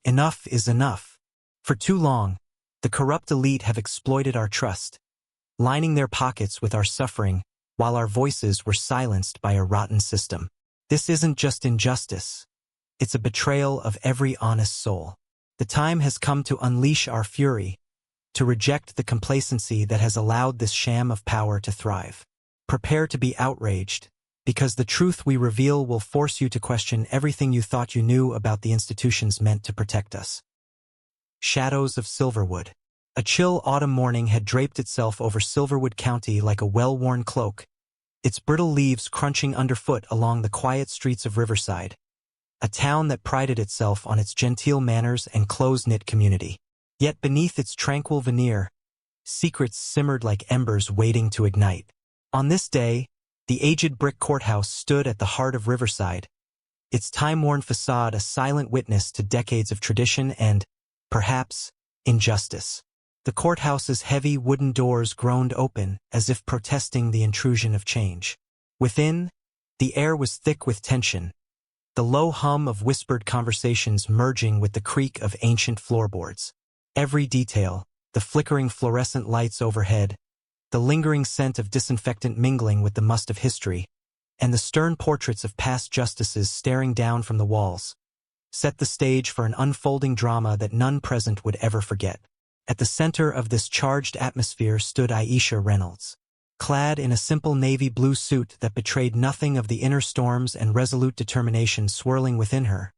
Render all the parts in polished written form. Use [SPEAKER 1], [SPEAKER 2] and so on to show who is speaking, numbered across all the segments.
[SPEAKER 1] Enough is enough. For too long, the corrupt elite have exploited our trust, lining their pockets with our suffering while our voices were silenced by a rotten system. This isn't just injustice. It's a betrayal of every honest soul. The time has come to unleash our fury, to reject the complacency that has allowed this sham of power to thrive. Prepare to be outraged, because the truth we reveal will force you to question everything you thought you knew about the institutions meant to protect us. Shadows of Silverwood. A chill autumn morning had draped itself over Silverwood County like a well-worn cloak, its brittle leaves crunching underfoot along the quiet streets of Riverside, a town that prided itself on its genteel manners and close-knit community. Yet beneath its tranquil veneer, secrets simmered like embers waiting to ignite. On this day, the aged brick courthouse stood at the heart of Riverside, its time-worn facade a silent witness to decades of tradition and, perhaps, injustice. The courthouse's heavy wooden doors groaned open as if protesting the intrusion of change. Within, the air was thick with tension, the low hum of whispered conversations merging with the creak of ancient floorboards. Every detail, the flickering fluorescent lights overhead, the lingering scent of disinfectant mingling with the must of history, and the stern portraits of past justices staring down from the walls, set the stage for an unfolding drama that none present would ever forget. At the center of this charged atmosphere stood Aisha Reynolds. Clad in a simple navy blue suit that betrayed nothing of the inner storms and resolute determination swirling within her,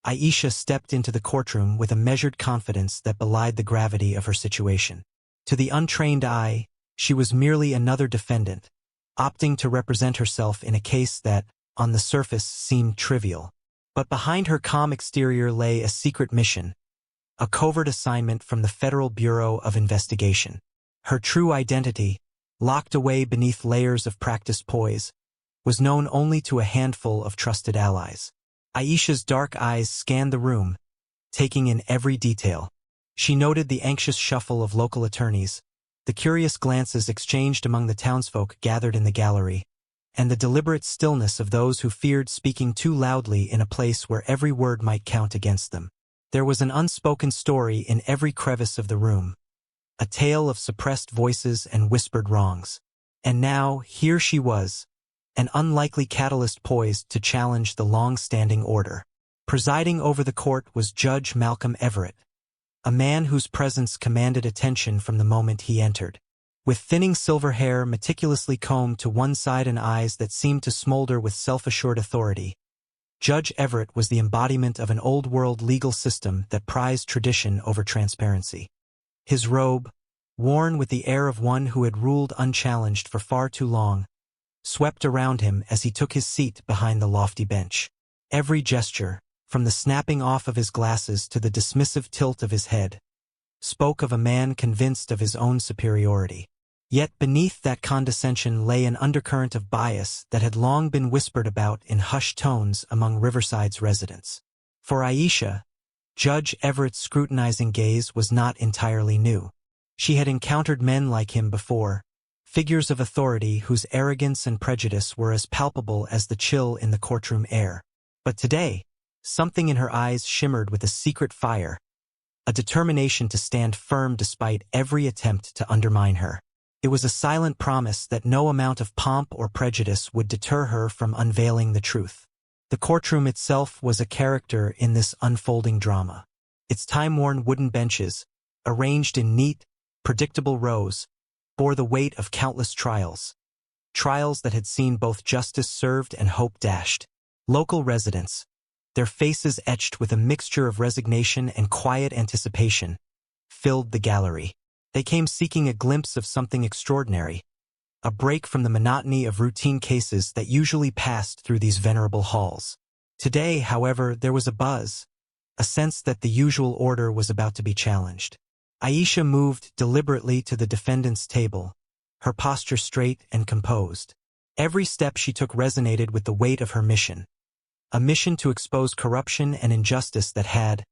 [SPEAKER 1] Aisha stepped into the courtroom with a measured confidence that belied the gravity of her situation. To the untrained eye, she was merely another defendant, opting to represent herself in a case that, on the surface, seemed trivial. But behind her calm exterior lay a secret mission, a covert assignment from the Federal Bureau of Investigation. Her true identity, locked away beneath layers of practiced poise, was known only to a handful of trusted allies. Aisha's dark eyes scanned the room, taking in every detail. She noted the anxious shuffle of local attorneys, the curious glances exchanged among the townsfolk gathered in the gallery, and the deliberate stillness of those who feared speaking too loudly in a place where every word might count against them. There was an unspoken story in every crevice of the room, a tale of suppressed voices and whispered wrongs. And now, here she was, an unlikely catalyst poised to challenge the long-standing order. Presiding over the court was Judge Malcolm Everett, a man whose presence commanded attention from the moment he entered. With thinning silver hair meticulously combed to one side and eyes that seemed to smolder with self-assured authority, Judge Everett was the embodiment of an old-world legal system that prized tradition over transparency. His robe, worn with the air of one who had ruled unchallenged for far too long, swept around him as he took his seat behind the lofty bench. Every gesture, from the snapping off of his glasses to the dismissive tilt of his head, spoke of a man convinced of his own superiority. Yet beneath that condescension lay an undercurrent of bias that had long been whispered about in hushed tones among Riverside's residents. For Aisha, Judge Everett's scrutinizing gaze was not entirely new. She had encountered men like him before, figures of authority whose arrogance and prejudice were as palpable as the chill in the courtroom air. But today, something in her eyes shimmered with a secret fire, a determination to stand firm despite every attempt to undermine her. It was a silent promise that no amount of pomp or prejudice would deter her from unveiling the truth. The courtroom itself was a character in this unfolding drama. Its time-worn wooden benches, arranged in neat, predictable rows, bore the weight of countless trials that had seen both justice served and hope dashed. Local residents, their faces etched with a mixture of resignation and quiet anticipation, filled the gallery. They came seeking a glimpse of something extraordinary, a break from the monotony of routine cases that usually passed through these venerable halls. Today, however, there was a buzz, a sense that the usual order was about to be challenged. Aisha moved deliberately to the defendant's table, her posture straight and composed. Every step she took resonated with the weight of her mission, a mission to expose corruption and injustice that had,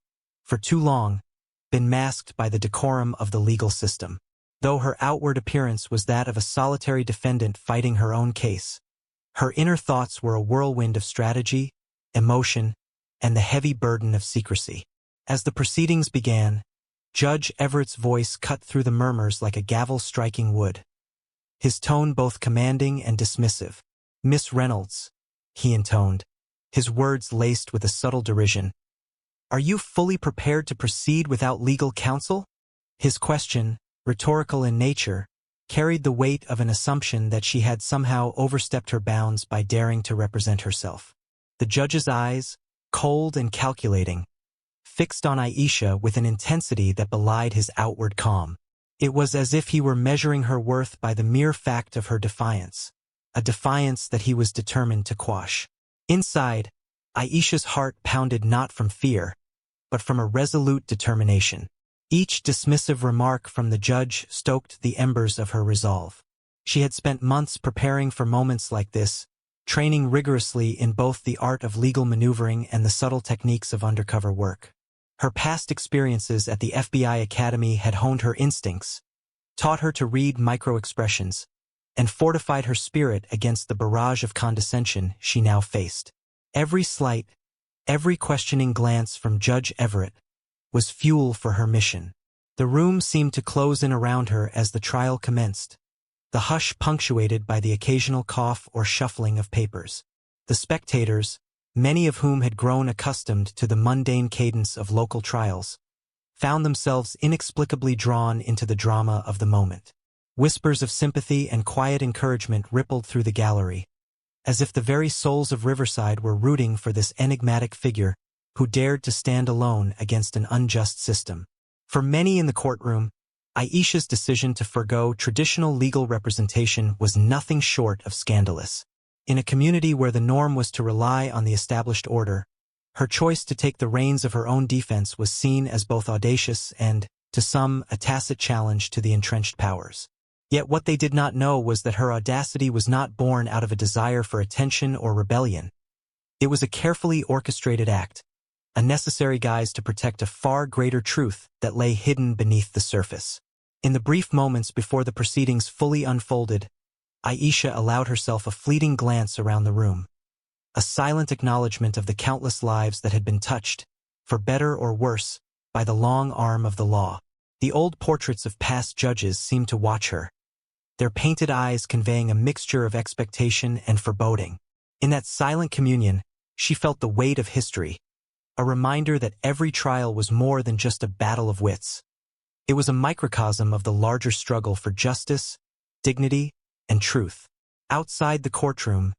[SPEAKER 1] for too long, been masked by the decorum of the legal system. Though her outward appearance was that of a solitary defendant fighting her own case, her inner thoughts were a whirlwind of strategy, emotion, and the heavy burden of secrecy. As the proceedings began, Judge Everett's voice cut through the murmurs like a gavel striking wood. His tone both commanding and dismissive. "Miss Reynolds," he intoned, his words laced with a subtle derision. "Are you fully prepared to proceed without legal counsel?" His question, rhetorical in nature, carried the weight of an assumption that she had somehow overstepped her bounds by daring to represent herself. The judge's eyes, cold and calculating, fixed on Aisha with an intensity that belied his outward calm. It was as if he were measuring her worth by the mere fact of her defiance, a defiance that he was determined to quash. Inside, Aisha's heart pounded not from fear, but from a resolute determination. Each dismissive remark from the judge stoked the embers of her resolve. She had spent months preparing for moments like this, training rigorously in both the art of legal maneuvering and the subtle techniques of undercover work. Her past experiences at the FBI Academy had honed her instincts, taught her to read micro-expressions, and fortified her spirit against the barrage of condescension she now faced. Every slight, every questioning glance from Judge Everett was fuel for her mission. The room seemed to close in around her as the trial commenced, the hush punctuated by the occasional cough or shuffling of papers. The spectators, many of whom had grown accustomed to the mundane cadence of local trials, found themselves inexplicably drawn into the drama of the moment. Whispers of sympathy and quiet encouragement rippled through the gallery, as if the very souls of Riverside were rooting for this enigmatic figure who dared to stand alone against an unjust system. For many in the courtroom, Aisha's decision to forgo traditional legal representation was nothing short of scandalous. In a community where the norm was to rely on the established order, her choice to take the reins of her own defense was seen as both audacious and, to some, a tacit challenge to the entrenched powers. Yet what they did not know was that her audacity was not born out of a desire for attention or rebellion. It was a carefully orchestrated act, a necessary guise to protect a far greater truth that lay hidden beneath the surface. In the brief moments before the proceedings fully unfolded, Aisha allowed herself a fleeting glance around the room, a silent acknowledgement of the countless lives that had been touched, for better or worse, by the long arm of the law. The old portraits of past judges seemed to watch her, their painted eyes conveying a mixture of expectation and foreboding. In that silent communion, she felt the weight of history, a reminder that every trial was more than just a battle of wits. It was a microcosm of the larger struggle for justice, dignity, and truth. Outside the courtroom,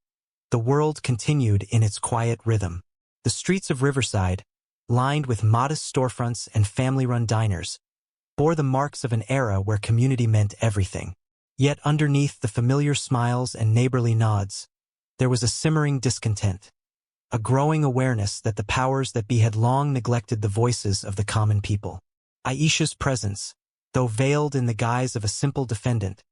[SPEAKER 1] the world continued in its quiet rhythm. The streets of Riverside, lined with modest storefronts and family-run diners, bore the marks of an era where community meant everything. Yet underneath the familiar smiles and neighborly nods, there was a simmering discontent, a growing awareness that the powers that be had long neglected the voices of the common people. Aisha's presence, though veiled in the guise of a simple defendant,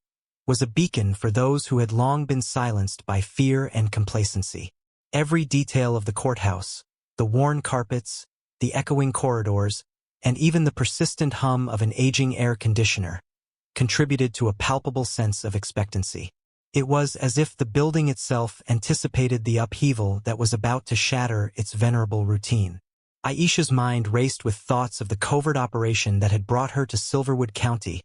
[SPEAKER 1] was a beacon for those who had long been silenced by fear and complacency. Every detail of the courthouse, the worn carpets, the echoing corridors, and even the persistent hum of an aging air conditioner, contributed to a palpable sense of expectancy. It was as if the building itself anticipated the upheaval that was about to shatter its venerable routine. Aisha's mind raced with thoughts of the covert operation that had brought her to Silverwood County,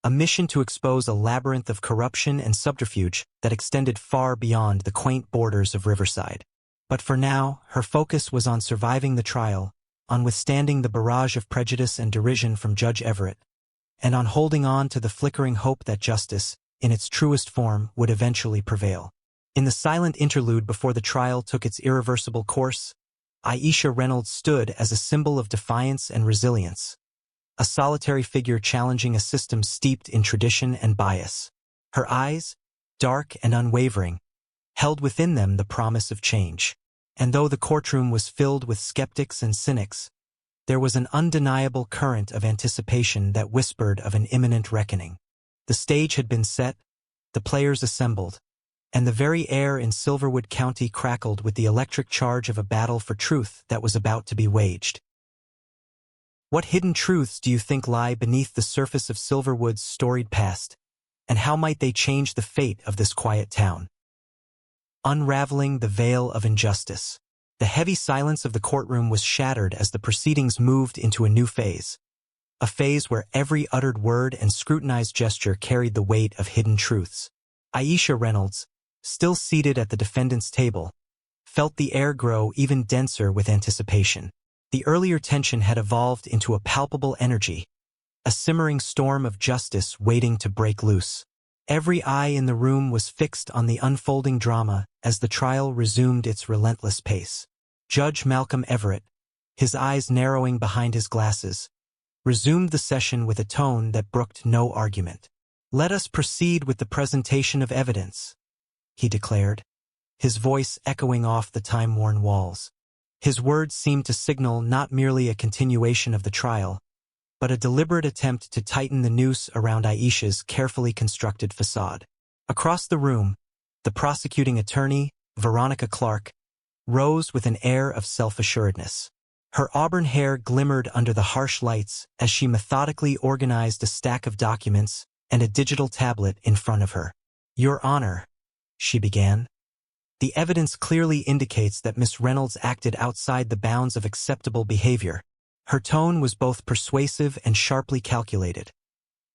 [SPEAKER 1] a mission to expose a labyrinth of corruption and subterfuge that extended far beyond the quaint borders of Riverside. But for now, her focus was on surviving the trial, on withstanding the barrage of prejudice and derision from Judge Everett, and on holding on to the flickering hope that justice, in its truest form, would eventually prevail. In the silent interlude before the trial took its irreversible course, Aisha Reynolds stood as a symbol of defiance and resilience, a solitary figure challenging a system steeped in tradition and bias. Her eyes, dark and unwavering, held within them the promise of change. And though the courtroom was filled with skeptics and cynics, there was an undeniable current of anticipation that whispered of an imminent reckoning. The stage had been set, the players assembled, and the very air in Silverwood County crackled with the electric charge of a battle for truth that was about to be waged. What hidden truths do you think lie beneath the surface of Silverwood's storied past, and how might they change the fate of this quiet town? Unraveling the veil of injustice. The heavy silence of the courtroom was shattered as the proceedings moved into a new phase. A phase where every uttered word and scrutinized gesture carried the weight of hidden truths. Aisha Reynolds, still seated at the defendant's table, felt the air grow even denser with anticipation. The earlier tension had evolved into a palpable energy, a simmering storm of justice waiting to break loose. Every eye in the room was fixed on the unfolding drama as the trial resumed its relentless pace. Judge Malcolm Everett, his eyes narrowing behind his glasses, resumed the session with a tone that brooked no argument. "Let us proceed with the presentation of evidence," he declared, his voice echoing off the time-worn walls. His words seemed to signal not merely a continuation of the trial, but a deliberate attempt to tighten the noose around Aisha's carefully constructed facade. Across the room, the prosecuting attorney, Veronica Clark, rose with an air of self-assuredness. Her auburn hair glimmered under the harsh lights as she methodically organized a stack of documents and a digital tablet in front of her. "Your Honor," she began, "the evidence clearly indicates that Miss Reynolds acted outside the bounds of acceptable behavior." Her tone was both persuasive and sharply calculated,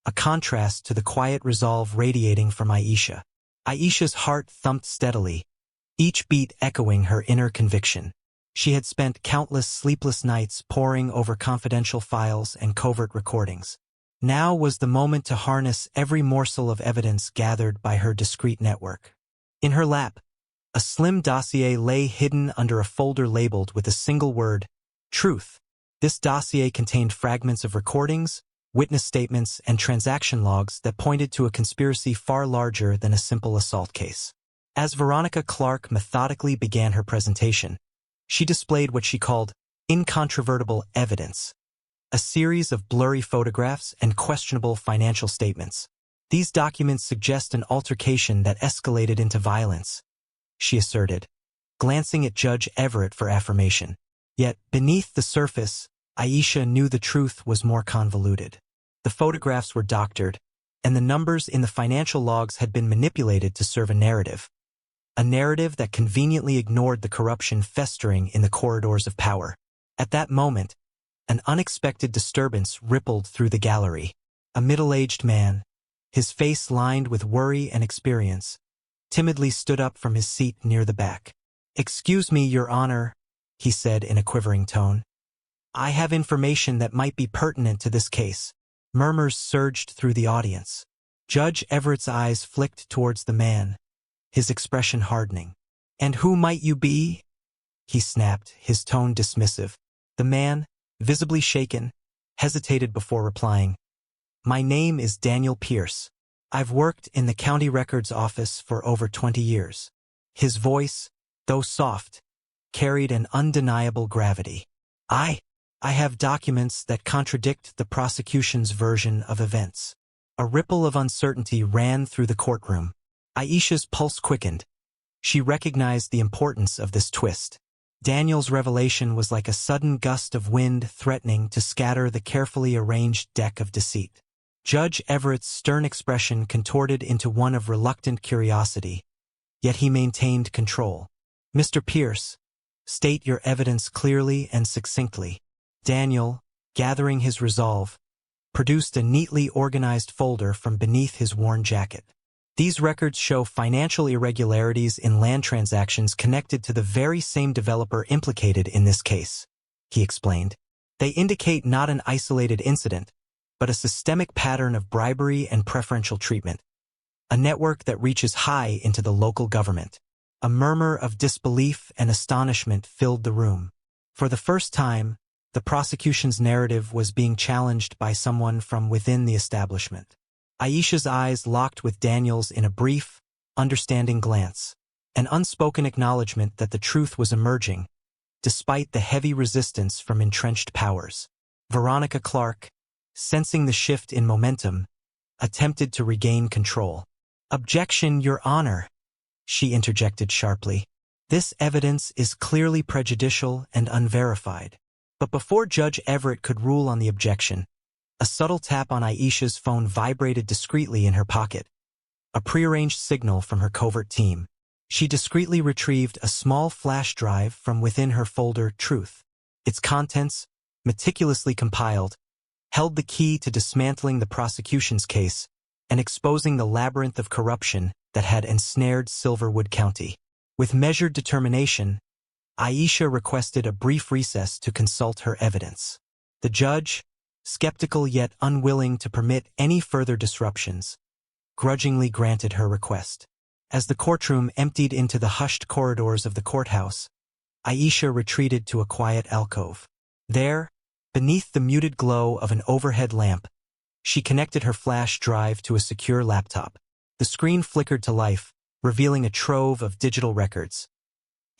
[SPEAKER 1] a contrast to the quiet resolve radiating from Aisha. Aisha's heart thumped steadily, each beat echoing her inner conviction. She had spent countless sleepless nights poring over confidential files and covert recordings. Now was the moment to harness every morsel of evidence gathered by her discreet network. In her lap, a slim dossier lay hidden under a folder labeled with a single word, "Truth." This dossier contained fragments of recordings, witness statements, and transaction logs that pointed to a conspiracy far larger than a simple assault case. As Veronica Clark methodically began her presentation, she displayed what she called incontrovertible evidence, a series of blurry photographs and questionable financial statements. "These documents suggest an altercation that escalated into violence," she asserted, glancing at Judge Everett for affirmation. Yet, beneath the surface, Aisha knew the truth was more convoluted. The photographs were doctored, and the numbers in the financial logs had been manipulated to serve a narrative that conveniently ignored the corruption festering in the corridors of power. At that moment, an unexpected disturbance rippled through the gallery. A middle-aged man, his face lined with worry and experience, timidly stood up from his seat near the back. "Excuse me, Your Honor," he said in a quivering tone. "I have information that might be pertinent to this case." Murmurs surged through the audience. Judge Everett's eyes flicked towards the man, his expression hardening. "And who might you be?" he snapped, his tone dismissive. The man, visibly shaken, hesitated before replying. "My name is Daniel Pierce. I've worked in the county records office for over 20 years. His voice, though soft, carried an undeniable gravity. I have documents that contradict the prosecution's version of events." A ripple of uncertainty ran through the courtroom. Aisha's pulse quickened. She recognized the importance of this twist. Daniel's revelation was like a sudden gust of wind threatening to scatter the carefully arranged deck of deceit. Judge Everett's stern expression contorted into one of reluctant curiosity, yet he maintained control. "Mr. Pierce, state your evidence clearly and succinctly." Daniel, gathering his resolve, produced a neatly organized folder from beneath his worn jacket. "These records show financial irregularities in land transactions connected to the very same developer implicated in this case," he explained. "They indicate not an isolated incident, but a systemic pattern of bribery and preferential treatment, a network that reaches high into the local government." A murmur of disbelief and astonishment filled the room. For the first time, the prosecution's narrative was being challenged by someone from within the establishment. Aisha's eyes locked with Daniel's in a brief, understanding glance, an unspoken acknowledgement that the truth was emerging, despite the heavy resistance from entrenched powers. Veronica Clark, sensing the shift in momentum, attempted to regain control. "Objection, Your Honor," she interjected sharply. "This evidence is clearly prejudicial and unverified." But before Judge Everett could rule on the objection, a subtle tap on Aisha's phone vibrated discreetly in her pocket, a prearranged signal from her covert team. She discreetly retrieved a small flash drive from within her folder Truth. Its contents, meticulously compiled, held the key to dismantling the prosecution's case and exposing the labyrinth of corruption that had ensnared Silverwood County. With measured determination, Aisha requested a brief recess to consult her evidence. The judge, skeptical yet unwilling to permit any further disruptions, grudgingly granted her request. As the courtroom emptied into the hushed corridors of the courthouse, Aisha retreated to a quiet alcove. There, beneath the muted glow of an overhead lamp, she connected her flash drive to a secure laptop. The screen flickered to life, revealing a trove of digital records.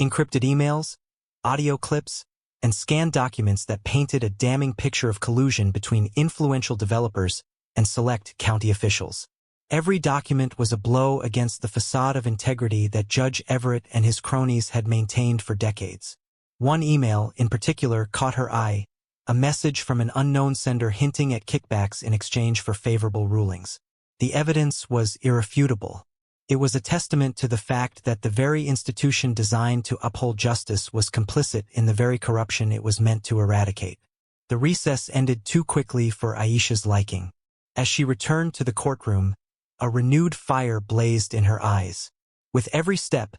[SPEAKER 1] Encrypted emails, audio clips, and scanned documents that painted a damning picture of collusion between influential developers and select county officials. Every document was a blow against the facade of integrity that Judge Everett and his cronies had maintained for decades. One email, in particular, caught her eye, a message from an unknown sender hinting at kickbacks in exchange for favorable rulings. The evidence was irrefutable. It was a testament to the fact that the very institution designed to uphold justice was complicit in the very corruption it was meant to eradicate. The recess ended too quickly for Aisha's liking. As she returned to the courtroom, a renewed fire blazed in her eyes. With every step,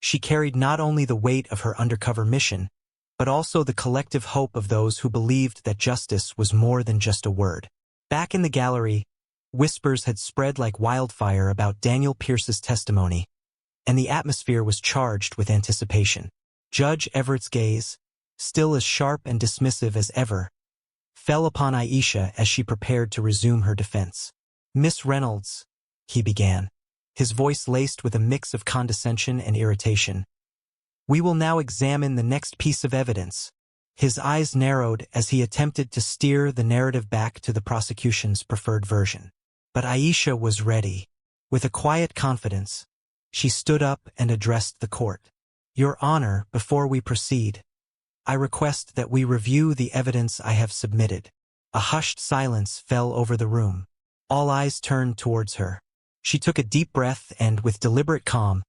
[SPEAKER 1] she carried not only the weight of her undercover mission, but also the collective hope of those who believed that justice was more than just a word. Back in the gallery, whispers had spread like wildfire about Daniel Pierce's testimony, and the atmosphere was charged with anticipation. Judge Everett's gaze, still as sharp and dismissive as ever, fell upon Aisha as she prepared to resume her defense. "Miss Reynolds," he began, his voice laced with a mix of condescension and irritation, "we will now examine the next piece of evidence." His eyes narrowed as he attempted to steer the narrative back to the prosecution's preferred version. But Aisha was ready. With a quiet confidence, she stood up and addressed the court. "Your Honor, before we proceed, I request that we review the evidence I have submitted." A hushed silence fell over the room. All eyes turned towards her. She took a deep breath and, with deliberate calm,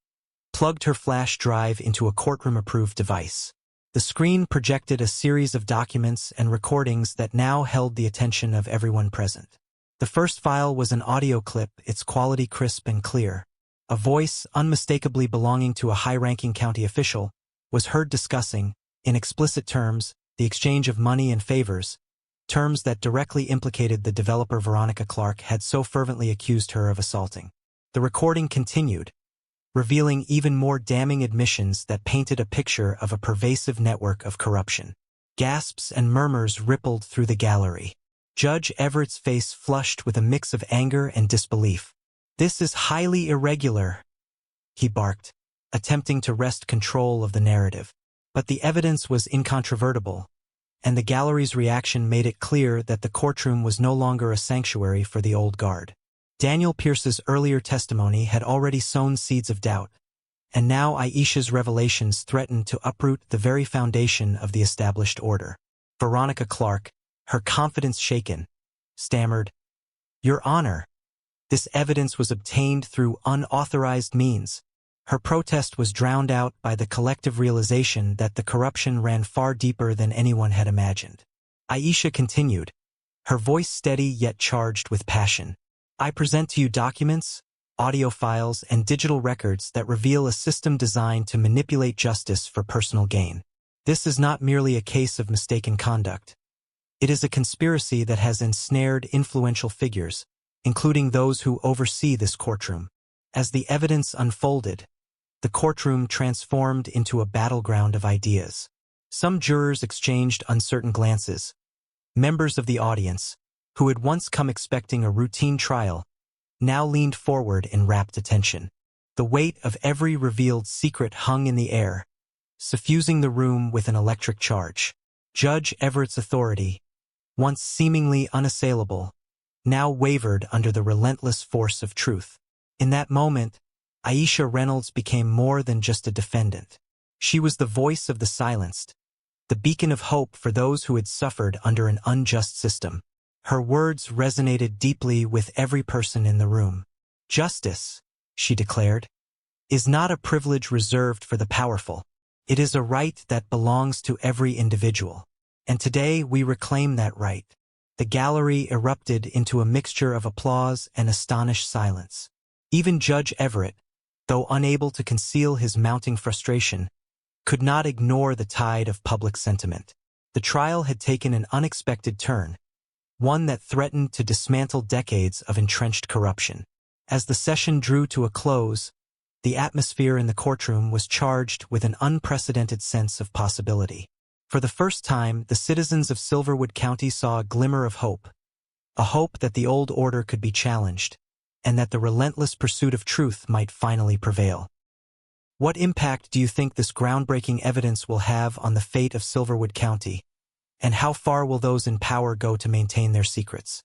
[SPEAKER 1] plugged her flash drive into a courtroom-approved device. The screen projected a series of documents and recordings that now held the attention of everyone present. The first file was an audio clip, its quality crisp and clear. A voice, unmistakably belonging to a high-ranking county official, was heard discussing, in explicit terms, the exchange of money and favors, terms that directly implicated the developer Veronica Clark had so fervently accused her of assaulting. The recording continued, revealing even more damning admissions that painted a picture of a pervasive network of corruption. Gasps and murmurs rippled through the gallery. Judge Everett's face flushed with a mix of anger and disbelief. "This is highly irregular," he barked, attempting to wrest control of the narrative. But the evidence was incontrovertible, and the gallery's reaction made it clear that the courtroom was no longer a sanctuary for the old guard. Daniel Pierce's earlier testimony had already sown seeds of doubt, and now Aisha's revelations threatened to uproot the very foundation of the established order. Veronica Clark, her confidence shaken, stammered, "Your Honor, this evidence was obtained through unauthorized means." Her protest was drowned out by the collective realization that the corruption ran far deeper than anyone had imagined. Aisha continued, her voice steady yet charged with passion. "I present to you documents, audio files, and digital records that reveal a system designed to manipulate justice for personal gain. This is not merely a case of mistaken conduct. It is a conspiracy that has ensnared influential figures, including those who oversee this courtroom." As the evidence unfolded, the courtroom transformed into a battleground of ideas. Some jurors exchanged uncertain glances. Members of the audience, who had once come expecting a routine trial, now leaned forward in rapt attention. The weight of every revealed secret hung in the air, suffusing the room with an electric charge. Judge Everett's authority, once seemingly unassailable, now wavered under the relentless force of truth. In that moment, Aisha Reynolds became more than just a defendant. She was the voice of the silenced, the beacon of hope for those who had suffered under an unjust system. Her words resonated deeply with every person in the room. "Justice," she declared, is not a privilege reserved for the powerful. It is a right that belongs to every individual. And today we reclaim that right. The gallery erupted into a mixture of applause and astonished silence. Even Judge Everett, though unable to conceal his mounting frustration, could not ignore the tide of public sentiment. The trial had taken an unexpected turn, one that threatened to dismantle decades of entrenched corruption. As the session drew to a close, the atmosphere in the courtroom was charged with an unprecedented sense of possibility. For the first time, the citizens of Silverwood County saw a glimmer of hope, a hope that the old order could be challenged, and that the relentless pursuit of truth might finally prevail. What impact do you think this groundbreaking evidence will have on the fate of Silverwood County? And how far will those in power go to maintain their secrets?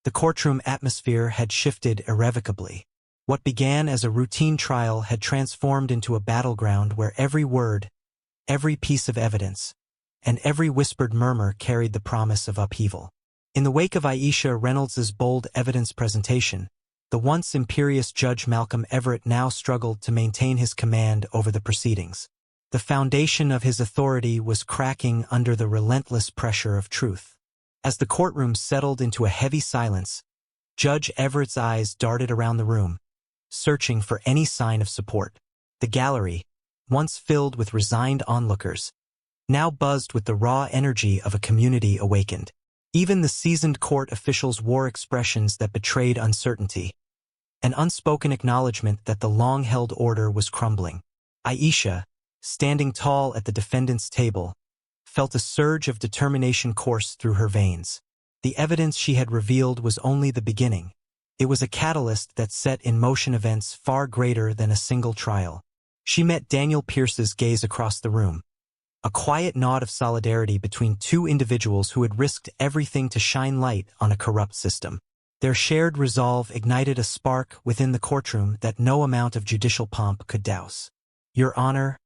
[SPEAKER 1] The courtroom atmosphere had shifted irrevocably. What began as a routine trial had transformed into a battleground where every word, every piece of evidence, and every whispered murmur carried the promise of upheaval. In the wake of Aisha Reynolds' bold evidence presentation, the once imperious Judge Malcolm Everett now struggled to maintain his command over the proceedings. The foundation of his authority was cracking under the relentless pressure of truth. As the courtroom settled into a heavy silence, Judge Everett's eyes darted around the room, searching for any sign of support. The gallery, once filled with resigned onlookers, now buzzed with the raw energy of a community awakened. Even the seasoned court officials wore expressions that betrayed uncertainty, an unspoken acknowledgement that the long-held order was crumbling. Aisha, standing tall at the defendant's table, felt a surge of determination course through her veins. The evidence she had revealed was only the beginning. It was a catalyst that set in motion events far greater than a single trial. She met Daniel Pierce's gaze across the room, a quiet nod of solidarity between two individuals who had risked everything to shine light on a corrupt system. Their shared resolve ignited a spark within the courtroom that no amount of judicial pomp could douse. "Your Honor,"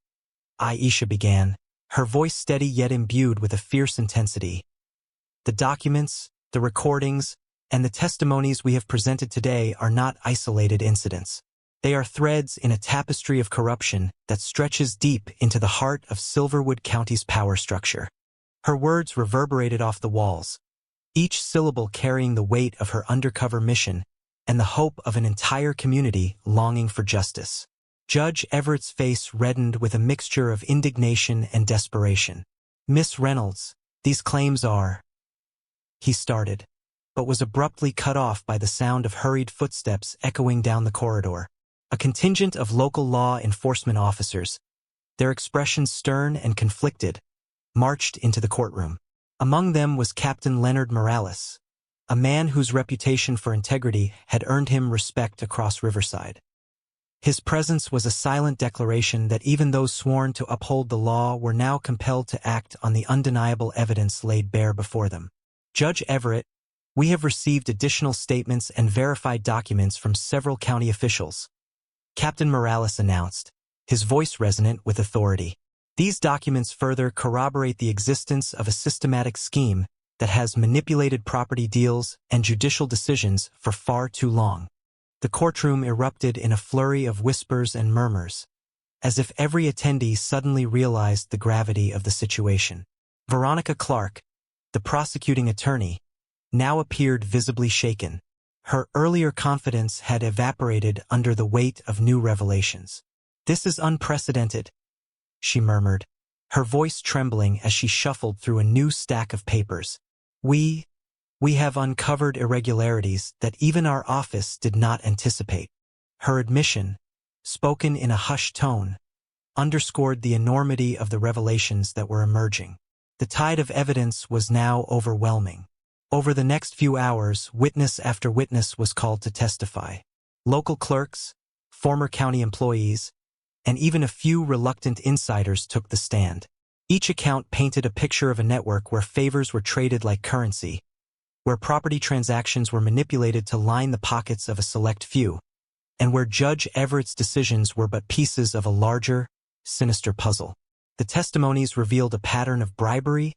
[SPEAKER 1] Aisha began, her voice steady yet imbued with a fierce intensity. "The documents, the recordings, and the testimonies we have presented today are not isolated incidents. They are threads in a tapestry of corruption that stretches deep into the heart of Silverwood County's power structure." Her words reverberated off the walls, each syllable carrying the weight of her undercover mission and the hope of an entire community longing for justice. Judge Everett's face reddened with a mixture of indignation and desperation. "Miss Reynolds, these claims are—" he started, but was abruptly cut off by the sound of hurried footsteps echoing down the corridor. A contingent of local law enforcement officers, their expressions stern and conflicted, marched into the courtroom. Among them was Captain Leonard Morales, a man whose reputation for integrity had earned him respect across Riverside. His presence was a silent declaration that even those sworn to uphold the law were now compelled to act on the undeniable evidence laid bare before them. "Judge Everett, we have received additional statements and verified documents from several county officials," Captain Morales announced, his voice resonant with authority. "These documents further corroborate the existence of a systematic scheme that has manipulated property deals and judicial decisions for far too long." The courtroom erupted in a flurry of whispers and murmurs, as if every attendee suddenly realized the gravity of the situation. Veronica Clark, the prosecuting attorney, now appeared visibly shaken. Her earlier confidence had evaporated under the weight of new revelations. "This is unprecedented," she murmured, her voice trembling as she shuffled through a new stack of papers. We have uncovered irregularities that even our office did not anticipate." Her admission, spoken in a hushed tone, underscored the enormity of the revelations that were emerging. The tide of evidence was now overwhelming. Over the next few hours, witness after witness was called to testify. Local clerks, former county employees, and even a few reluctant insiders took the stand. Each account painted a picture of a network where favors were traded like currency, where property transactions were manipulated to line the pockets of a select few, and where Judge Everett's decisions were but pieces of a larger, sinister puzzle. The testimonies revealed a pattern of bribery,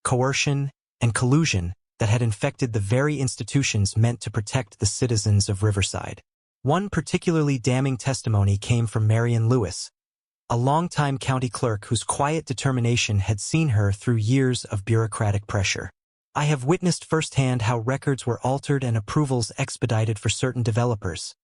[SPEAKER 1] coercion, and collusion that had infected the very institutions meant to protect the citizens of Riverside. One particularly damning testimony came from Marion Lewis, a longtime county clerk whose quiet determination had seen her through years of bureaucratic pressure. "I have witnessed firsthand how records were altered and approvals expedited for certain developers,"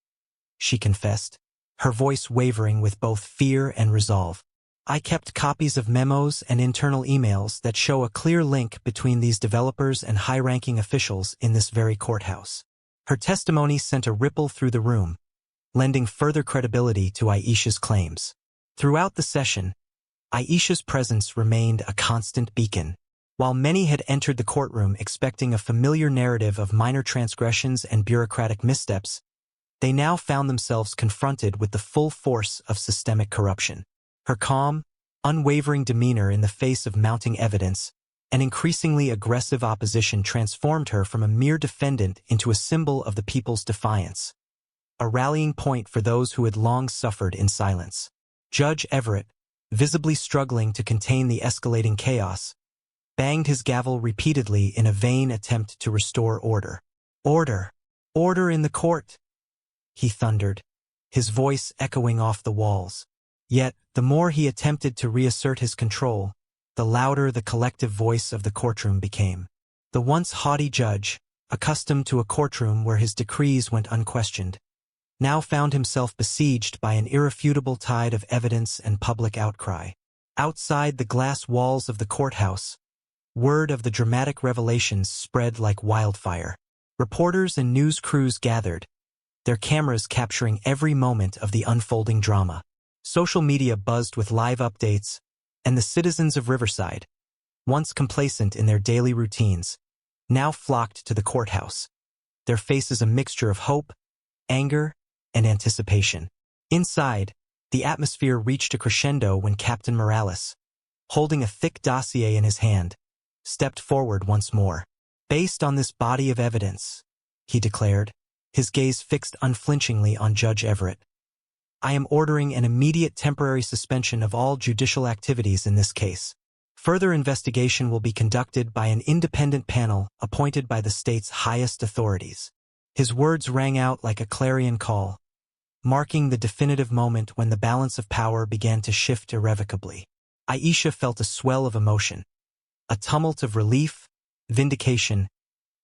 [SPEAKER 1] she confessed, her voice wavering with both fear and resolve. "I kept copies of memos and internal emails that show a clear link between these developers and high-ranking officials in this very courthouse." Her testimony sent a ripple through the room, lending further credibility to Aisha's claims. Throughout the session, Aisha's presence remained a constant beacon. While many had entered the courtroom expecting a familiar narrative of minor transgressions and bureaucratic missteps, they now found themselves confronted with the full force of systemic corruption. Her calm, unwavering demeanor in the face of mounting evidence and increasingly aggressive opposition transformed her from a mere defendant into a symbol of the people's defiance, a rallying point for those who had long suffered in silence. Judge Everett, visibly struggling to contain the escalating chaos, banged his gavel repeatedly in a vain attempt to restore order. "Order! Order in the court!" he thundered, his voice echoing off the walls. Yet, the more he attempted to reassert his control, the louder the collective voice of the courtroom became. The once haughty judge, accustomed to a courtroom where his decrees went unquestioned, now found himself besieged by an irrefutable tide of evidence and public outcry. Outside the glass walls of the courthouse, word of the dramatic revelations spread like wildfire. Reporters and news crews gathered, their cameras capturing every moment of the unfolding drama. Social media buzzed with live updates, and the citizens of Riverside, once complacent in their daily routines, now flocked to the courthouse, their faces a mixture of hope, anger, and anticipation. Inside, the atmosphere reached a crescendo when Captain Morales, holding a thick dossier in his hand, stepped forward once more. "Based on this body of evidence," he declared, his gaze fixed unflinchingly on Judge Everett, "I am ordering an immediate temporary suspension of all judicial activities in this case. Further investigation will be conducted by an independent panel appointed by the state's highest authorities." His words rang out like a clarion call, marking the definitive moment when the balance of power began to shift irrevocably. Aisha felt a swell of emotion, a tumult of relief, vindication,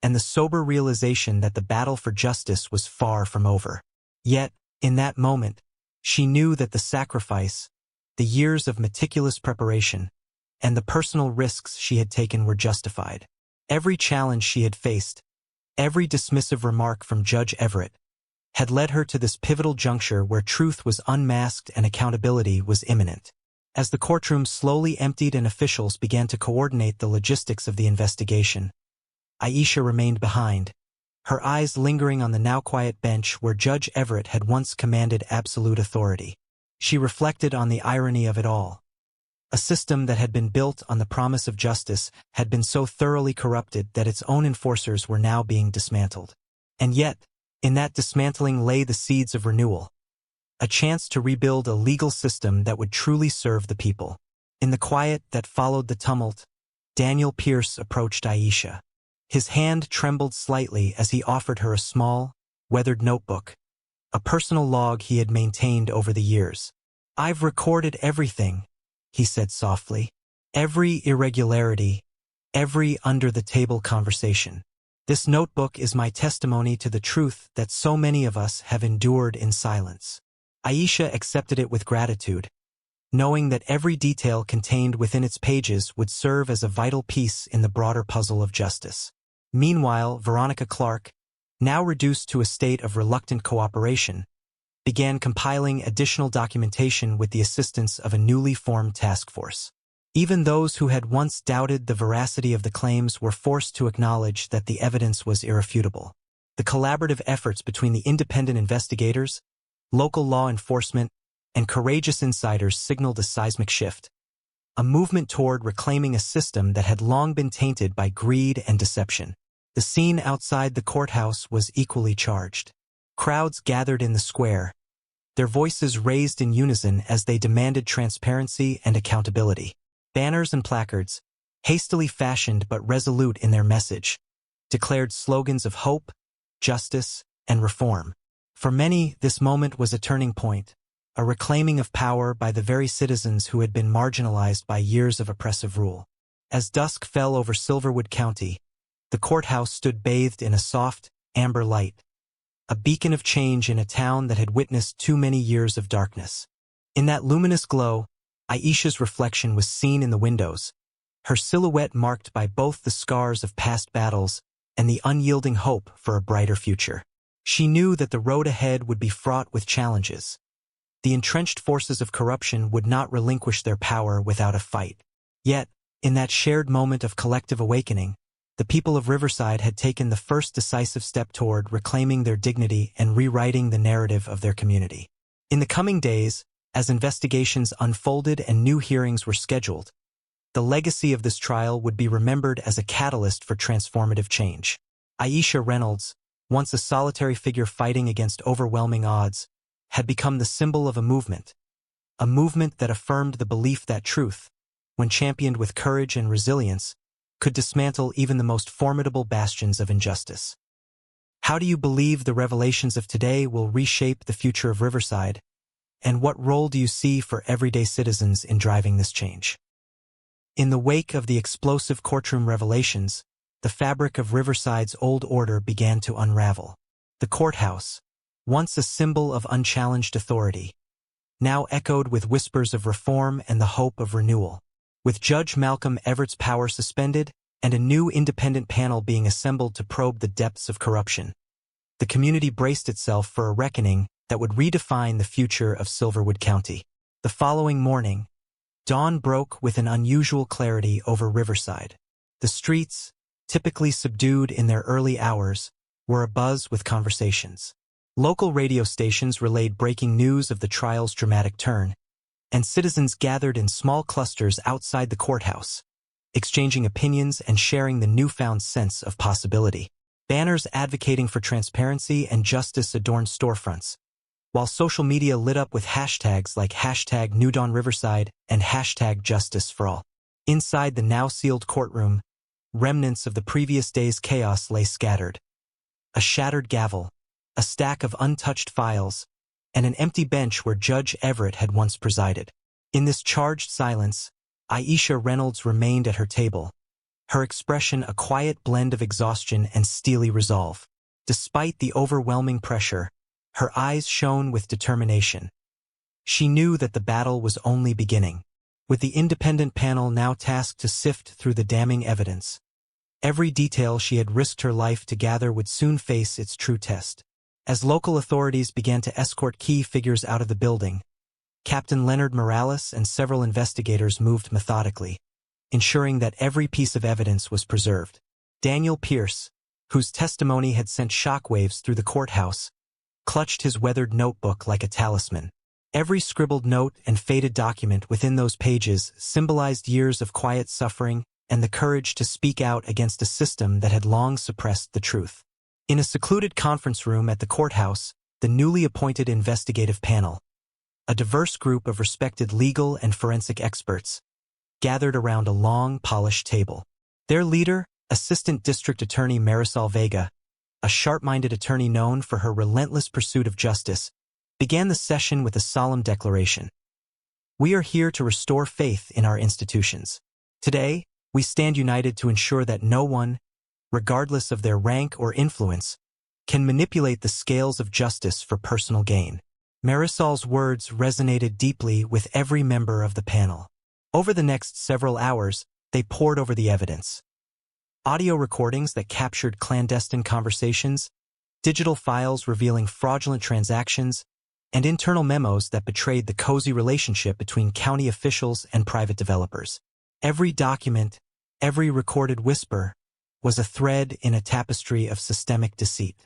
[SPEAKER 1] and the sober realization that the battle for justice was far from over. Yet, in that moment, she knew that the sacrifice, the years of meticulous preparation, and the personal risks she had taken were justified. Every challenge she had faced, every dismissive remark from Judge Everett, had led her to this pivotal juncture where truth was unmasked and accountability was imminent. As the courtroom slowly emptied and officials began to coordinate the logistics of the investigation, Aisha remained behind, her eyes lingering on the now quiet bench where Judge Everett had once commanded absolute authority. She reflected on the irony of it all. A system that had been built on the promise of justice had been so thoroughly corrupted that its own enforcers were now being dismantled. And yet, in that dismantling lay the seeds of renewal, a chance to rebuild a legal system that would truly serve the people. In the quiet that followed the tumult, Daniel Pierce approached Aisha. His hand trembled slightly as he offered her a small, weathered notebook, a personal log he had maintained over the years. "I've recorded everything," he said softly. "Every irregularity, every under-the-table conversation. This notebook is my testimony to the truth that so many of us have endured in silence." Aisha accepted it with gratitude, knowing that every detail contained within its pages would serve as a vital piece in the broader puzzle of justice. Meanwhile, Veronica Clark, now reduced to a state of reluctant cooperation, began compiling additional documentation with the assistance of a newly formed task force. Even those who had once doubted the veracity of the claims were forced to acknowledge that the evidence was irrefutable. The collaborative efforts between the independent investigators, local law enforcement, and courageous insiders signaled a seismic shift, a movement toward reclaiming a system that had long been tainted by greed and deception. The scene outside the courthouse was equally charged. Crowds gathered in the square, their voices raised in unison as they demanded transparency and accountability. Banners and placards, hastily fashioned but resolute in their message, declared slogans of hope, justice, and reform. For many, this moment was a turning point, a reclaiming of power by the very citizens who had been marginalized by years of oppressive rule. As dusk fell over Silverwood County, the courthouse stood bathed in a soft, amber light, a beacon of change in a town that had witnessed too many years of darkness. In that luminous glow, Aisha's reflection was seen in the windows, her silhouette marked by both the scars of past battles and the unyielding hope for a brighter future. She knew that the road ahead would be fraught with challenges. The entrenched forces of corruption would not relinquish their power without a fight. Yet, in that shared moment of collective awakening, the people of Riverside had taken the first decisive step toward reclaiming their dignity and rewriting the narrative of their community. In the coming days, as investigations unfolded and new hearings were scheduled, the legacy of this trial would be remembered as a catalyst for transformative change. Aisha Reynolds, once a solitary figure fighting against overwhelming odds, had become the symbol of a movement that affirmed the belief that truth, when championed with courage and resilience, could dismantle even the most formidable bastions of injustice. How do you believe the revelations of today will reshape the future of Riverside, and what role do you see for everyday citizens in driving this change? In the wake of the explosive courtroom revelations, the fabric of Riverside's old order began to unravel. The courthouse, once a symbol of unchallenged authority, now echoed with whispers of reform and the hope of renewal. With Judge Malcolm Everett's power suspended and a new independent panel being assembled to probe the depths of corruption, the community braced itself for a reckoning that would redefine the future of Silverwood County. The following morning, dawn broke with an unusual clarity over Riverside. The streets, typically subdued in their early hours, were abuzz with conversations. Local radio stations relayed breaking news of the trial's dramatic turn, and citizens gathered in small clusters outside the courthouse, exchanging opinions and sharing the newfound sense of possibility. Banners advocating for transparency and justice adorned storefronts, while social media lit up with hashtags like #NewDawnRiverside and #JusticeForAll. Inside the now-sealed courtroom, remnants of the previous day's chaos lay scattered. A shattered gavel, a stack of untouched files, and an empty bench where Judge Everett had once presided. In this charged silence, Aisha Reynolds remained at her table, her expression a quiet blend of exhaustion and steely resolve. Despite the overwhelming pressure, her eyes shone with determination. She knew that the battle was only beginning. With the independent panel now tasked to sift through the damning evidence, every detail she had risked her life to gather would soon face its true test. As local authorities began to escort key figures out of the building, Captain Leonard Morales and several investigators moved methodically, ensuring that every piece of evidence was preserved. Daniel Pierce, whose testimony had sent shockwaves through the courthouse, clutched his weathered notebook like a talisman. Every scribbled note and faded document within those pages symbolized years of quiet suffering and the courage to speak out against a system that had long suppressed the truth. In a secluded conference room at the courthouse, the newly appointed investigative panel, a diverse group of respected legal and forensic experts, gathered around a long, polished table. Their leader, Assistant District Attorney Marisol Vega, a sharp-minded attorney known for her relentless pursuit of justice, began the session with a solemn declaration. "We are here to restore faith in our institutions. Today, we stand united to ensure that no one, regardless of their rank or influence, can manipulate the scales of justice for personal gain." Marisol's words resonated deeply with every member of the panel. Over the next several hours, they pored over the evidence. Audio recordings that captured clandestine conversations, digital files revealing fraudulent transactions, and internal memos that betrayed the cozy relationship between county officials and private developers. Every document, every recorded whisper, was a thread in a tapestry of systemic deceit.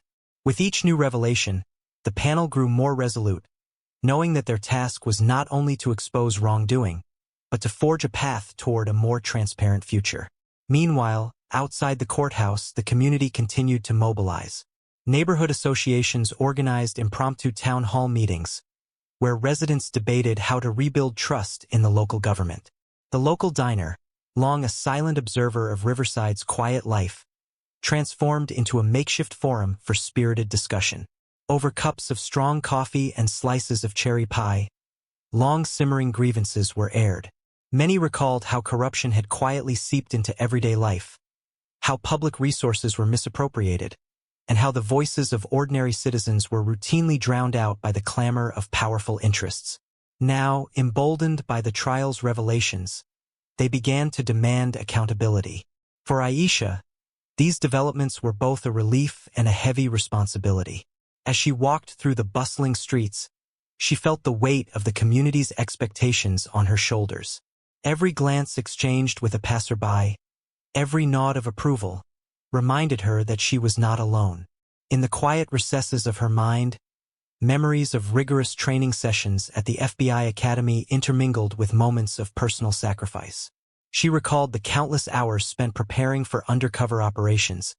[SPEAKER 1] With each new revelation, the panel grew more resolute, knowing that their task was not only to expose wrongdoing, but to forge a path toward a more transparent future. Meanwhile, outside the courthouse, the community continued to mobilize. Neighborhood associations organized impromptu town hall meetings, where residents debated how to rebuild trust in the local government. The local diner, long a silent observer of Riverside's quiet life, transformed into a makeshift forum for spirited discussion. Over cups of strong coffee and slices of cherry pie, long simmering grievances were aired. Many recalled how corruption had quietly seeped into everyday life, how public resources were misappropriated, and how the voices of ordinary citizens were routinely drowned out by the clamor of powerful interests. Now, emboldened by the trial's revelations, they began to demand accountability. For Aisha, these developments were both a relief and a heavy responsibility. As she walked through the bustling streets, she felt the weight of the community's expectations on her shoulders. Every glance exchanged with a passerby, every nod of approval, reminded her that she was not alone. In the quiet recesses of her mind, memories of rigorous training sessions at the FBI Academy intermingled with moments of personal sacrifice. She recalled the countless hours spent preparing for undercover operations,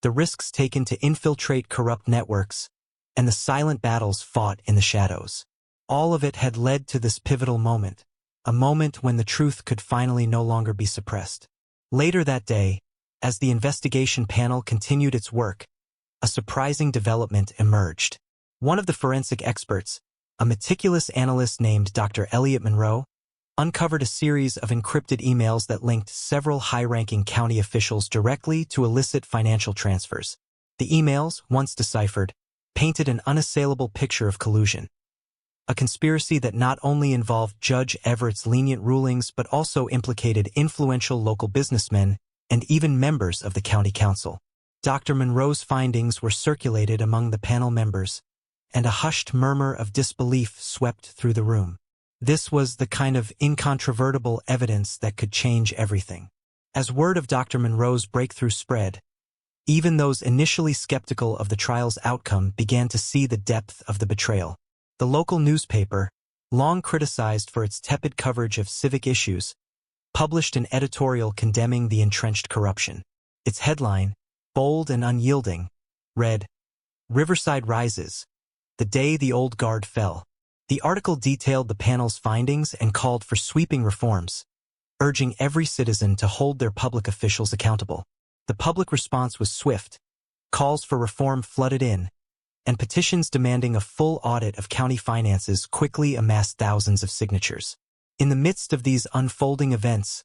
[SPEAKER 1] the risks taken to infiltrate corrupt networks, and the silent battles fought in the shadows. All of it had led to this pivotal moment, a moment when the truth could finally no longer be suppressed. Later that day, as the investigation panel continued its work, a surprising development emerged. One of the forensic experts, a meticulous analyst named Dr. Elliot Monroe, uncovered a series of encrypted emails that linked several high-ranking county officials directly to illicit financial transfers. The emails, once deciphered, painted an unassailable picture of collusion. A conspiracy that not only involved Judge Everett's lenient rulings but also implicated influential local businessmen and even members of the county council. Dr. Monroe's findings were circulated among the panel members, and a hushed murmur of disbelief swept through the room. This was the kind of incontrovertible evidence that could change everything. As word of Dr. Monroe's breakthrough spread, even those initially skeptical of the trial's outcome began to see the depth of the betrayal. The local newspaper, long criticized for its tepid coverage of civic issues, published an editorial condemning the entrenched corruption. Its headline, bold and unyielding, read, "Riverside Rises, the Day the Old Guard Fell." The article detailed the panel's findings and called for sweeping reforms, urging every citizen to hold their public officials accountable. The public response was swift. Calls for reform flooded in, and petitions demanding a full audit of county finances quickly amassed thousands of signatures. In the midst of these unfolding events,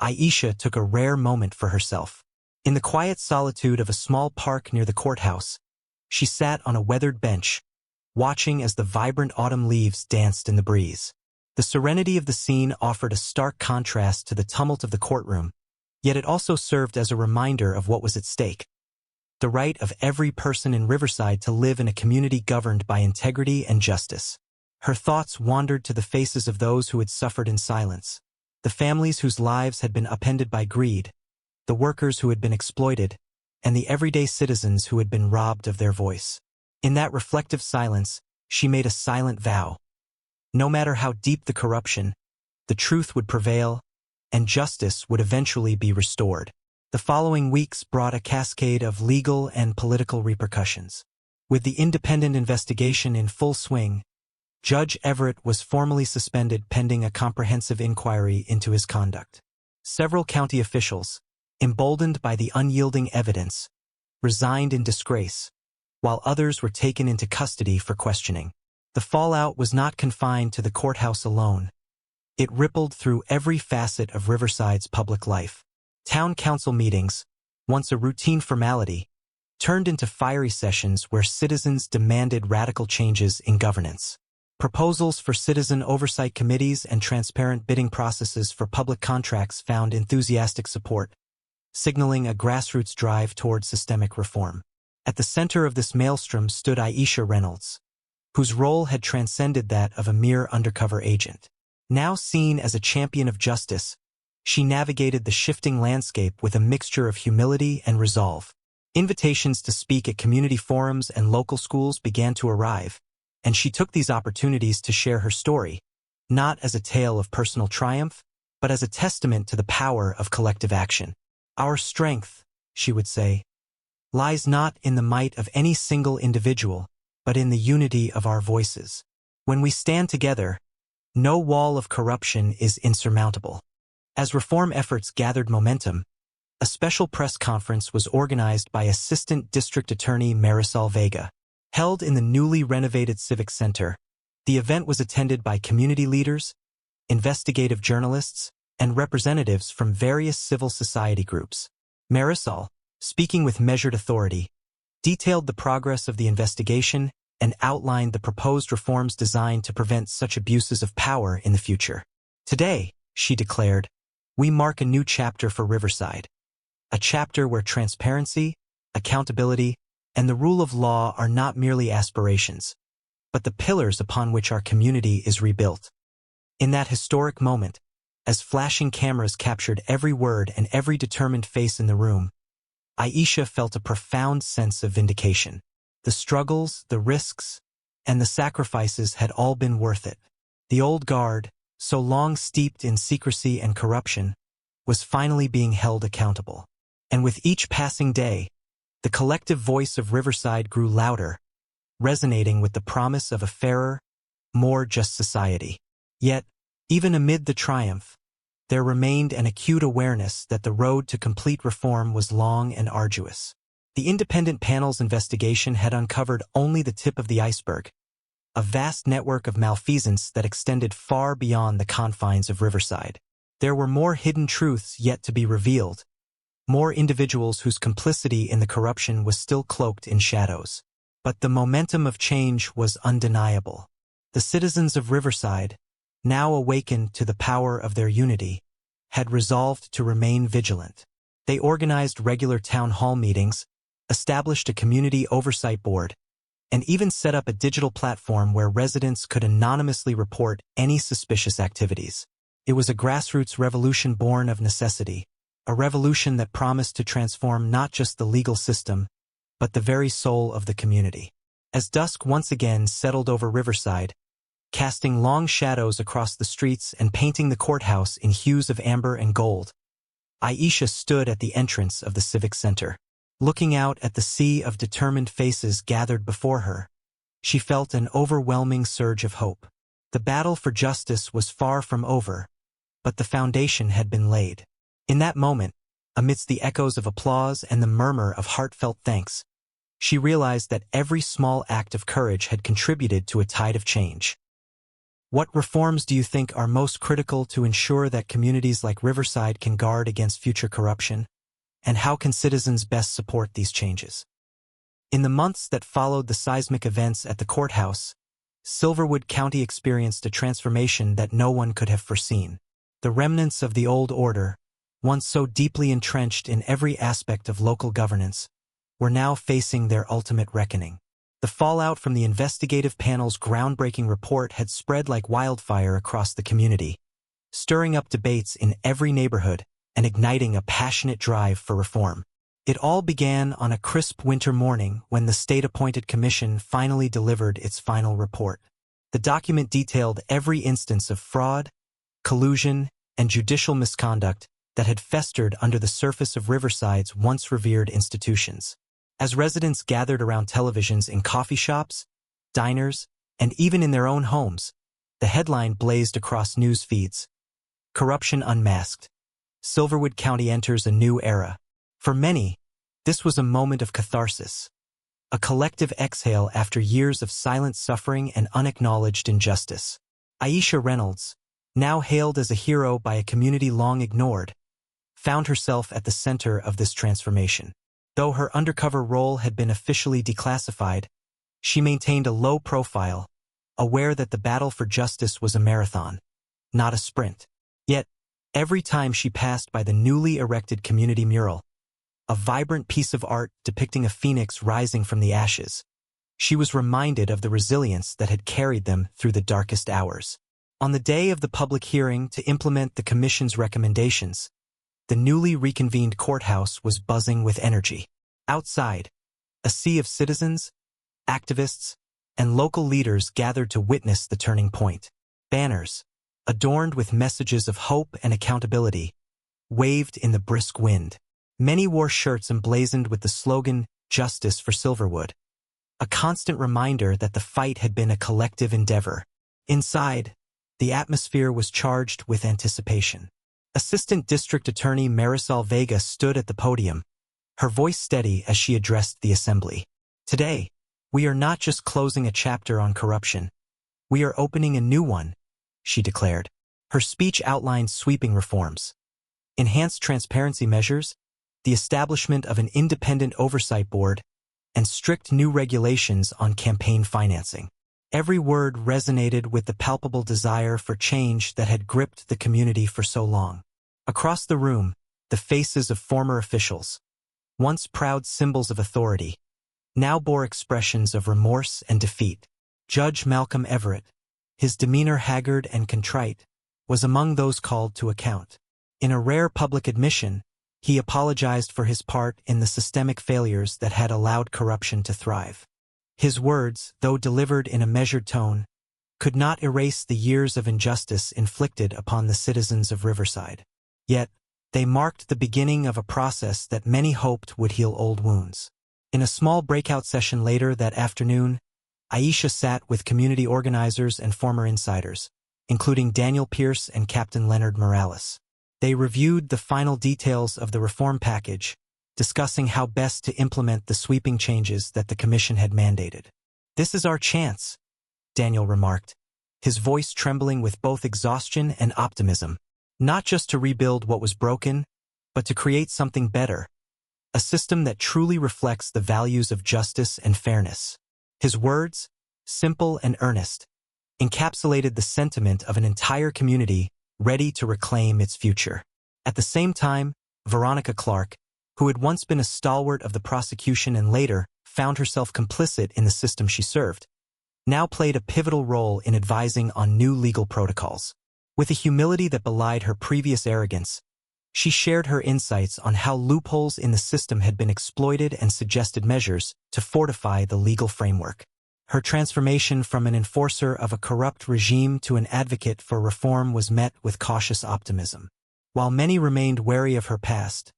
[SPEAKER 1] Aisha took a rare moment for herself. In the quiet solitude of a small park near the courthouse, she sat on a weathered bench, watching as the vibrant autumn leaves danced in the breeze. The serenity of the scene offered a stark contrast to the tumult of the courtroom, yet it also served as a reminder of what was at stake: the right of every person in Riverside to live in a community governed by integrity and justice. Her thoughts wandered to the faces of those who had suffered in silence, the families whose lives had been upended by greed, the workers who had been exploited, and the everyday citizens who had been robbed of their voice. In that reflective silence, she made a silent vow. No matter how deep the corruption, the truth would prevail, and justice would eventually be restored. The following weeks brought a cascade of legal and political repercussions. With the independent investigation in full swing, Judge Everett was formally suspended pending a comprehensive inquiry into his conduct. Several county officials, emboldened by the unyielding evidence, resigned in disgrace, while others were taken into custody for questioning. The fallout was not confined to the courthouse alone. It rippled through every facet of Riverside's public life. Town council meetings, once a routine formality, turned into fiery sessions where citizens demanded radical changes in governance. Proposals for citizen oversight committees and transparent bidding processes for public contracts found enthusiastic support, signaling a grassroots drive toward systemic reform. At the center of this maelstrom stood Aisha Reynolds, whose role had transcended that of a mere undercover agent. Now seen as a champion of justice, she navigated the shifting landscape with a mixture of humility and resolve. Invitations to speak at community forums and local schools began to arrive, and she took these opportunities to share her story, not as a tale of personal triumph, but as a testament to the power of collective action. Our strength, she would say, lies not in the might of any single individual, but in the unity of our voices. When we stand together, no wall of corruption is insurmountable. As reform efforts gathered momentum, a special press conference was organized by Assistant District Attorney Marisol Vega. Held in the newly renovated Civic Center, the event was attended by community leaders, investigative journalists, and representatives from various civil society groups. Marisol, speaking with measured authority, detailed the progress of the investigation and outlined the proposed reforms designed to prevent such abuses of power in the future. Today, she declared, we mark a new chapter for Riverside. A chapter where transparency, accountability, and the rule of law are not merely aspirations, but the pillars upon which our community is rebuilt. In that historic moment, as flashing cameras captured every word and every determined face in the room, Aisha felt a profound sense of vindication. The struggles, the risks, and the sacrifices had all been worth it. The old guard, so long steeped in secrecy and corruption, was finally being held accountable. And with each passing day, the collective voice of Riverside grew louder, resonating with the promise of a fairer, more just society. Yet, even amid the triumph, there remained an acute awareness that the road to complete reform was long and arduous. The independent panel's investigation had uncovered only the tip of the iceberg, a vast network of malfeasance that extended far beyond the confines of Riverside. There were more hidden truths yet to be revealed, more individuals whose complicity in the corruption was still cloaked in shadows. But the momentum of change was undeniable. The citizens of Riverside, now awakened to the power of their unity, had resolved to remain vigilant. They organized regular town hall meetings, established a community oversight board, and even set up a digital platform where residents could anonymously report any suspicious activities. It was a grassroots revolution born of necessity, a revolution that promised to transform not just the legal system, but the very soul of the community. As dusk once again settled over Riverside, casting long shadows across the streets and painting the courthouse in hues of amber and gold, Aisha stood at the entrance of the Civic Center. Looking out at the sea of determined faces gathered before her, she felt an overwhelming surge of hope. The battle for justice was far from over, but the foundation had been laid. In that moment, amidst the echoes of applause and the murmur of heartfelt thanks, she realized that every small act of courage had contributed to a tide of change. What reforms do you think are most critical to ensure that communities like Riverside can guard against future corruption? And how can citizens best support these changes? In the months that followed the seismic events at the courthouse, Silverwood County experienced a transformation that no one could have foreseen. The remnants of the old order, once so deeply entrenched in every aspect of local governance, were now facing their ultimate reckoning. The fallout from the investigative panel's groundbreaking report had spread like wildfire across the community, stirring up debates in every neighborhood and igniting a passionate drive for reform. It all began on a crisp winter morning when the state-appointed commission finally delivered its final report. The document detailed every instance of fraud, collusion, and judicial misconduct that had festered under the surface of Riverside's once revered institutions. As residents gathered around televisions in coffee shops, diners, and even in their own homes, the headline blazed across news feeds: Corruption Unmasked. Silverwood County enters a new era. For many, this was a moment of catharsis, a collective exhale after years of silent suffering and unacknowledged injustice. Aisha Reynolds, now hailed as a hero by a community long ignored, found herself at the center of this transformation. Though her undercover role had been officially declassified, she maintained a low profile, aware that the battle for justice was a marathon, not a sprint. Yet, every time she passed by the newly erected community mural, a vibrant piece of art depicting a phoenix rising from the ashes, she was reminded of the resilience that had carried them through the darkest hours. On the day of the public hearing to implement the commission's recommendations, the newly reconvened courthouse was buzzing with energy. Outside, a sea of citizens, activists, and local leaders gathered to witness the turning point. Banners, adorned with messages of hope and accountability, waved in the brisk wind. Many wore shirts emblazoned with the slogan, "Justice for Silverwood," a constant reminder that the fight had been a collective endeavor. Inside, the atmosphere was charged with anticipation. Assistant District Attorney Marisol Vega stood at the podium, her voice steady as she addressed the assembly. Today, "We are not just closing a chapter on corruption. We are opening a new one," she declared. Her speech outlined sweeping reforms, enhanced transparency measures, the establishment of an independent oversight board, and strict new regulations on campaign financing. Every word resonated with the palpable desire for change that had gripped the community for so long. Across the room, the faces of former officials, once proud symbols of authority, now bore expressions of remorse and defeat. Judge Malcolm Everett, his demeanor haggard and contrite, was among those called to account. In a rare public admission, he apologized for his part in the systemic failures that had allowed corruption to thrive. His words, though delivered in a measured tone, could not erase the years of injustice inflicted upon the citizens of Riverside. Yet, they marked the beginning of a process that many hoped would heal old wounds. In a small breakout session later that afternoon, Aisha sat with community organizers and former insiders, including Daniel Pierce and Captain Leonard Morales. They reviewed the final details of the reform package, discussing how best to implement the sweeping changes that the commission had mandated. "This is our chance," Daniel remarked, his voice trembling with both exhaustion and optimism. "Not just to rebuild what was broken, but to create something better, a system that truly reflects the values of justice and fairness." His words, simple and earnest, encapsulated the sentiment of an entire community ready to reclaim its future. At the same time, Veronica Clark, who had once been a stalwart of the prosecution and later found herself complicit in the system she served, now played a pivotal role in advising on new legal protocols. With a humility that belied her previous arrogance, she shared her insights on how loopholes in the system had been exploited and suggested measures to fortify the legal framework. Her transformation from an enforcer of a corrupt regime to an advocate for reform was met with cautious optimism. While many remained wary of her past,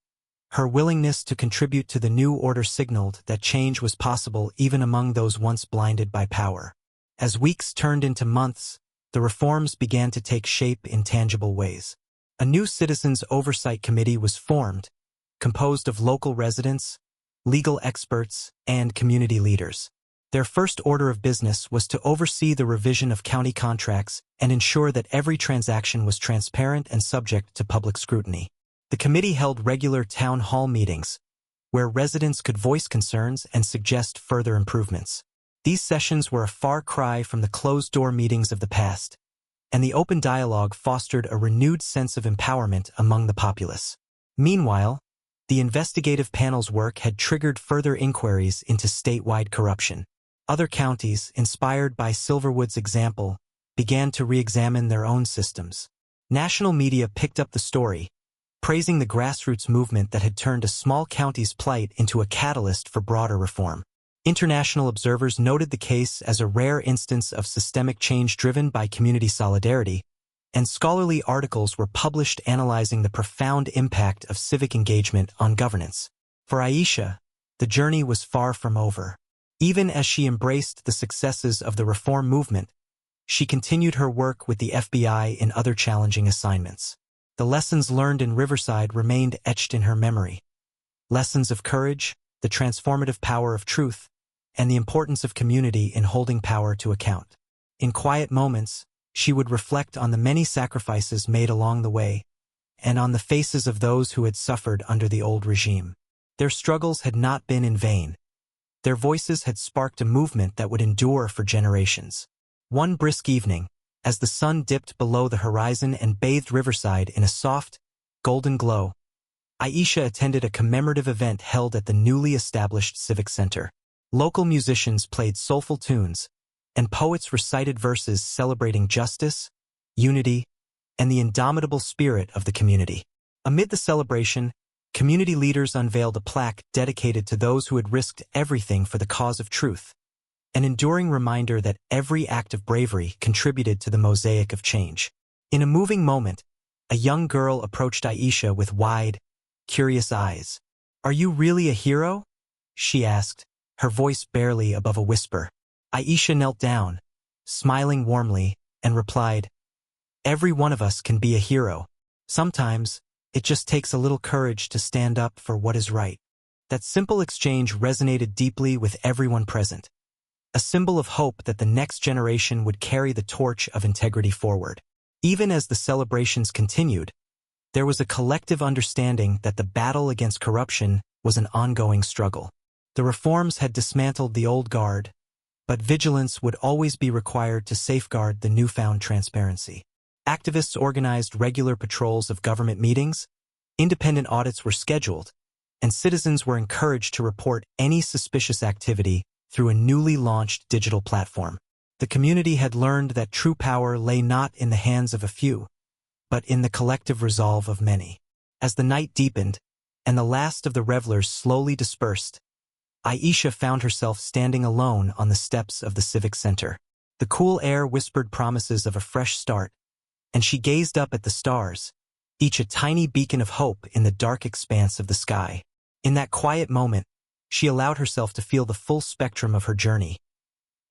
[SPEAKER 1] her willingness to contribute to the new order signaled that change was possible even among those once blinded by power. As weeks turned into months, the reforms began to take shape in tangible ways. A new Citizens Oversight Committee was formed, composed of local residents, legal experts, and community leaders. Their first order of business was to oversee the revision of county contracts and ensure that every transaction was transparent and subject to public scrutiny. The committee held regular town hall meetings, where residents could voice concerns and suggest further improvements. These sessions were a far cry from the closed-door meetings of the past, and the open dialogue fostered a renewed sense of empowerment among the populace. Meanwhile, the investigative panel's work had triggered further inquiries into statewide corruption. Other counties, inspired by Silverwood's example, began to re-examine their own systems. National media picked up the story, praising the grassroots movement that had turned a small county's plight into a catalyst for broader reform. International observers noted the case as a rare instance of systemic change driven by community solidarity, and scholarly articles were published analyzing the profound impact of civic engagement on governance. For Aisha, the journey was far from over. Even as she embraced the successes of the reform movement, she continued her work with the FBI in other challenging assignments. The lessons learned in Riverside remained etched in her memory. Lessons of courage, the transformative power of truth, and the importance of community in holding power to account. In quiet moments, she would reflect on the many sacrifices made along the way, and on the faces of those who had suffered under the old regime. Their struggles had not been in vain. Their voices had sparked a movement that would endure for generations. One brisk evening, as the sun dipped below the horizon and bathed Riverside in a soft, golden glow, Aisha attended a commemorative event held at the newly established Civic Center. Local musicians played soulful tunes, and poets recited verses celebrating justice, unity, and the indomitable spirit of the community. Amid the celebration, community leaders unveiled a plaque dedicated to those who had risked everything for the cause of truth, an enduring reminder that every act of bravery contributed to the mosaic of change. In a moving moment, a young girl approached Aisha with wide, curious eyes. "Are you really a hero?" she asked, her voice barely above a whisper. Aisha knelt down, smiling warmly, and replied, "Every one of us can be a hero. Sometimes, it just takes a little courage to stand up for what is right." That simple exchange resonated deeply with everyone present. a symbol of hope that the next generation would carry the torch of integrity forward. Even as the celebrations continued, there was a collective understanding that the battle against corruption was an ongoing struggle. The reforms had dismantled the old guard, but vigilance would always be required to safeguard the newfound transparency. Activists organized regular patrols of government meetings, independent audits were scheduled, and citizens were encouraged to report any suspicious activity through a newly launched digital platform. The community had learned that true power lay not in the hands of a few, but in the collective resolve of many. As the night deepened, and the last of the revelers slowly dispersed, Aisha found herself standing alone on the steps of the Civic Center. The cool air whispered promises of a fresh start, and she gazed up at the stars, each a tiny beacon of hope in the dark expanse of the sky. In that quiet moment, she allowed herself to feel the full spectrum of her journey.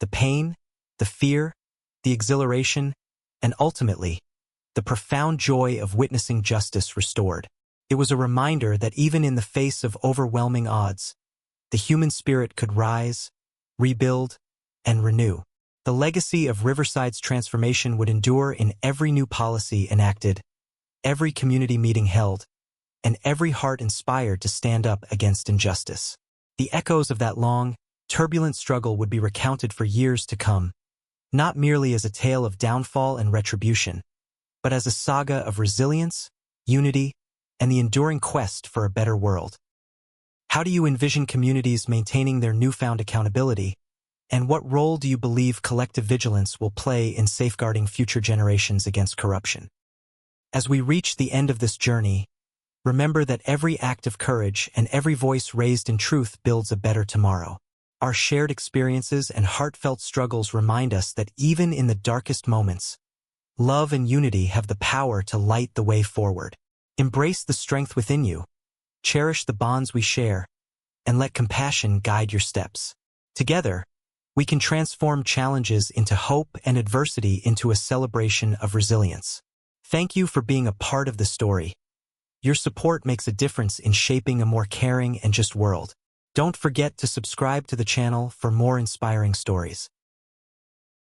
[SPEAKER 1] The pain, the fear, the exhilaration, and ultimately, the profound joy of witnessing justice restored. It was a reminder that even in the face of overwhelming odds, the human spirit could rise, rebuild, and renew. The legacy of Riverside's transformation would endure in every new policy enacted, every community meeting held, and every heart inspired to stand up against injustice. The echoes of that long, turbulent struggle would be recounted for years to come, not merely as a tale of downfall and retribution, but as a saga of resilience, unity, and the enduring quest for a better world. How do you envision communities maintaining their newfound accountability, and what role do you believe collective vigilance will play in safeguarding future generations against corruption? As we reach the end of this journey, remember that every act of courage and every voice raised in truth builds a better tomorrow. Our shared experiences and heartfelt struggles remind us that even in the darkest moments, love and unity have the power to light the way forward. Embrace the strength within you, cherish the bonds we share, and let compassion guide your steps. Together, we can transform challenges into hope and adversity into a celebration of resilience. Thank you for being a part of the story. Your support makes a difference in shaping a more caring and just world. Don't forget to subscribe to the channel for more inspiring stories.